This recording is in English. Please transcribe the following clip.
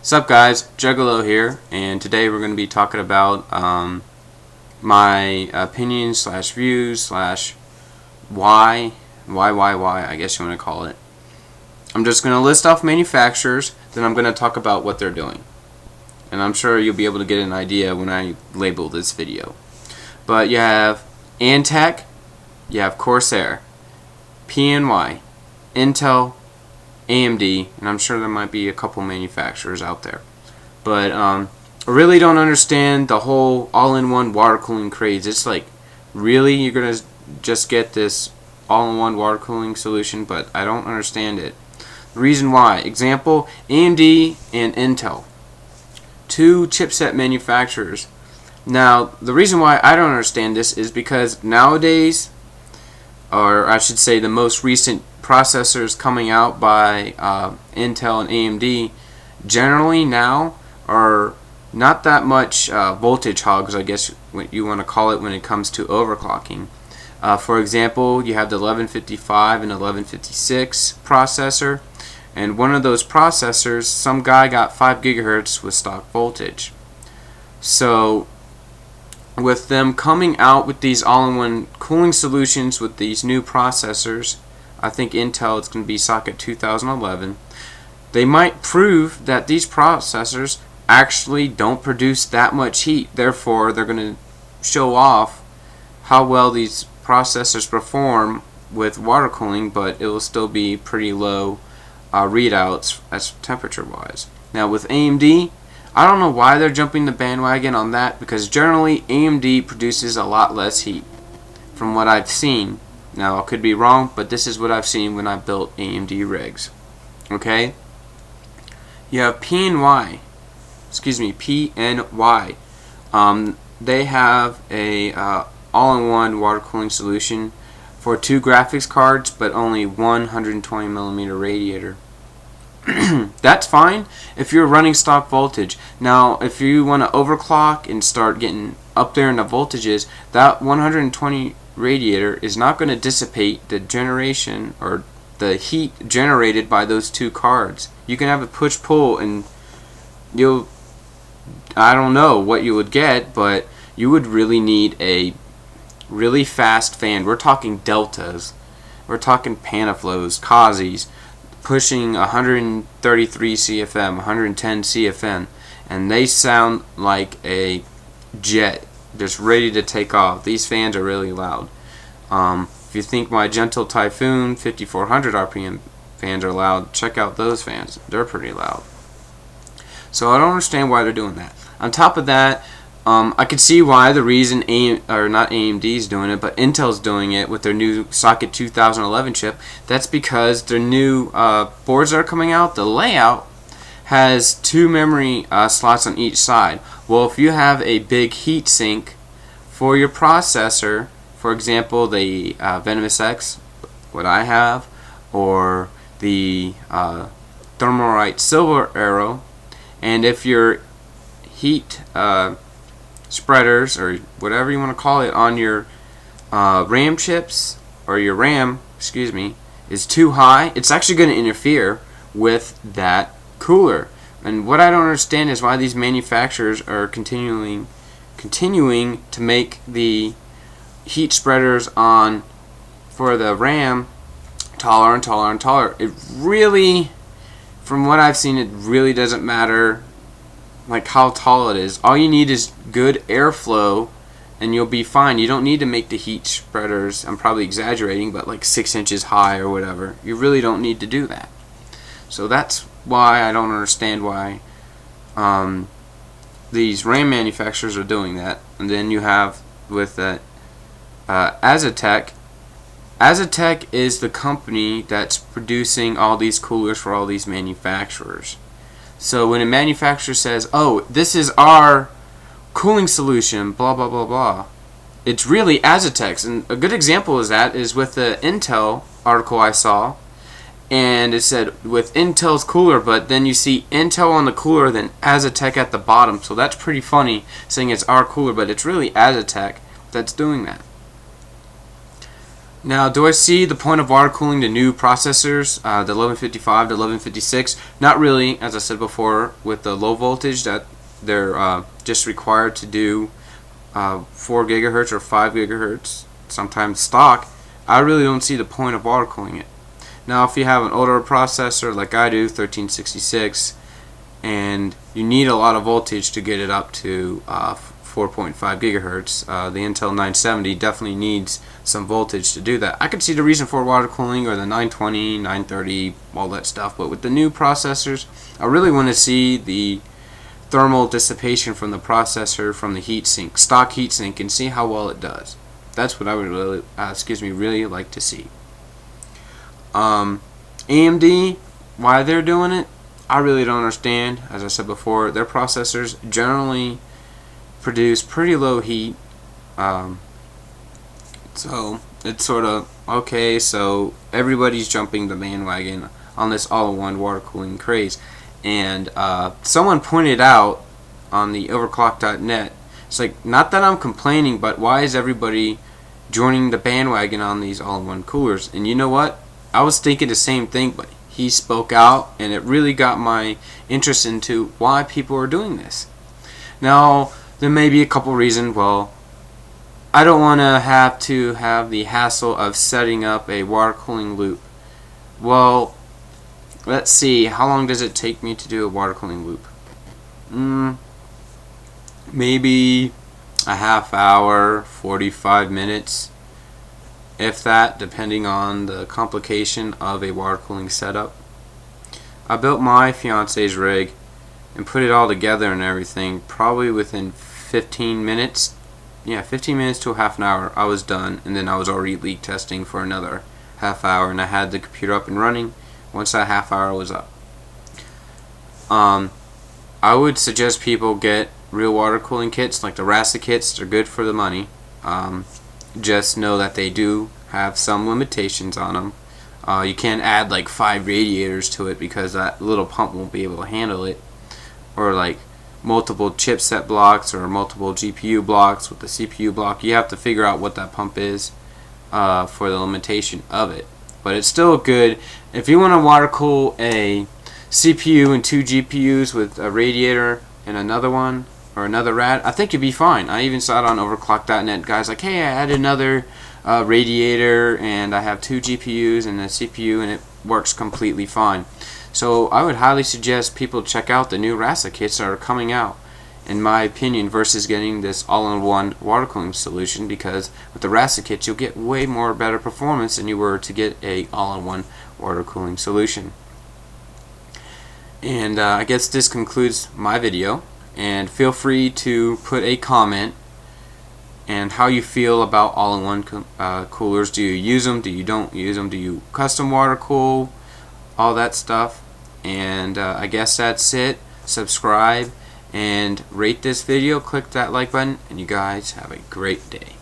Sup guys, Juggalo here, and today we're going to be talking about my opinions slash views slash why, I guess you want to call it. I'm just going to list off manufacturers, then I'm going to talk about what they're doing. And I'm sure you'll be able to get an idea when I label this video. But you have Antec, you have Corsair, PNY, Intel, AMD, and I'm sure there might be a couple manufacturers out there. But I really don't understand the whole all-in-one water cooling craze. It's like, really? You're going to just get this all-in-one water cooling solution? But I don't understand it. The reason why. Example, AMD and Intel. Two chipset manufacturers. Now, the reason why I don't understand this is because nowadays, or I should say the most recent processors coming out by Intel and AMD generally now are not that much voltage hogs, I guess what you want to call it, when it comes to overclocking. For example, you have the 1155 and 1156 processor, and one of those processors, some guy got 5 gigahertz with stock voltage. So with them coming out with these all-in-one cooling solutions with these new processors, I think Intel, it's going to be socket 2011, they might prove that these processors actually don't produce that much heat. Therefore, they're going to show off how well these processors perform with water cooling, but it will still be pretty low readouts as temperature-wise. Now with AMD, I don't know why they're jumping the bandwagon on that, because generally AMD produces a lot less heat from what I've seen. Now I could be wrong, but this is what I've seen when I built AMD rigs. Okay? You have PNY. They have a all-in-one water cooling solution for 2 graphics cards, but only 120mm radiator. That's fine if you're running stock voltage. Now if you want to overclock and start getting up there in the voltages, that 120 radiator is not going to dissipate the generation or the heat generated by those 2 cards. You can have a push-pull and I don't know what you would get, but you would really need a really fast fan. We're talking deltas, we're talking Panaflows, Kazis, pushing 133 CFM, 110 CFM, and they sound like a jet just ready to take off. These fans are really loud. If you think my Gentle Typhoon 5400 RPM fans are loud, check out those fans. They're pretty loud. So I don't understand why they're doing that. On top of that, I could see why the reason not AMD's doing it, but Intel's doing it with their new socket 2011 chip. That's because their new boards that are coming out, the layout has 2 memory slots on each side. Well, if you have a big heat sink for your processor, for example the Venomous X, what I have, or the Thermalright Silver Arrow, and if your heat spreaders, or whatever you want to call it, on your RAM chips, or your RAM, is too high, it's actually going to interfere with that cooler. And what I don't understand is why these manufacturers are continuing to make the heat spreaders for the RAM taller and taller and taller. It really, from what I've seen, it really doesn't matter like how tall it is. All you need is good airflow and you'll be fine. You don't need to make the heat spreaders, I'm probably exaggerating, but like 6 inches high or whatever. You really don't need to do that. So that's why I don't understand why these RAM manufacturers are doing that. And then you have with that Azatec. Azatec is the company that's producing all these coolers for all these manufacturers. So when a manufacturer says, oh, this is our cooling solution, blah blah blah blah, it's really Azatec's. And a good example of that is with the Intel article I saw, and it said with Intel's cooler, but then you see Intel on the cooler, then Azatec at the bottom. So that's pretty funny, saying it's our cooler, but it's really Azatec that's doing that. Now, do I see the point of water cooling the new processors, the 1155 to 1156? Not really, as I said before, with the low voltage that they're just required to do 4 gigahertz or 5 gigahertz, sometimes stock. I really don't see the point of water cooling it. Now, if you have an older processor like I do, 1366, and you need a lot of voltage to get it up to 4.5 gigahertz, the Intel 970 definitely needs some voltage to do that. I could see the reason for water cooling, or the 920, 930, all that stuff, but with the new processors, I really want to see the thermal dissipation from the processor, from the heatsink, stock heatsink, and see how well it does. That's what I would really, really like to see. AMD, why they're doing it, I really don't understand. As I said before, their processors generally produce pretty low heat, so it's sort of okay. So everybody's jumping the bandwagon on this all-in-one water cooling craze, and someone pointed out on the overclock.net, it's like, not that I'm complaining, but why is everybody joining the bandwagon on these all-in-one coolers? And you know what? I was thinking the same thing, but he spoke out, and it really got my interest into why people are doing this. Now, there may be a couple reasons. Well, I don't want to have the hassle of setting up a water cooling loop. Well, let's see, how long does it take me to do a water cooling loop? Maybe a half hour, 45 minutes, if that, depending on the complication of a water cooling setup. I built my fiance's rig and put it all together and everything probably within 15 minutes. Yeah, 15 minutes to a half an hour I was done, and then I was already leak testing for another half hour, and I had the computer up and running once that half hour was up. I would suggest people get real water cooling kits like the Rasa kits. They're good for the money. Just know that they do have some limitations on them. You can't add like 5 radiators to it because that little pump won't be able to handle it, or like multiple chipset blocks or multiple GPU blocks with the CPU block. You have to figure out what that pump is for the limitation of it. But it's still good if you want to water cool a CPU and 2 GPUs with a radiator and another one, or another rad. I think you'd be fine. I even saw it on overclock.net. Guys like, hey, I added another radiator and I have 2 GPUs and a CPU, and it works completely fine. So I would highly suggest people check out the new Rasa kits that are coming out, in my opinion, versus getting this all-in-one water cooling solution, because with the Rasa kits you'll get way more better performance than you were to get a all-in-one water cooling solution. And I guess this concludes my video, and feel free to put a comment and how you feel about all-in-one coolers. Do you use them? Do you don't use them? Do you custom water cool? All that stuff. And I guess that's it. Subscribe and rate this video. Click that like button, and you guys have a great day.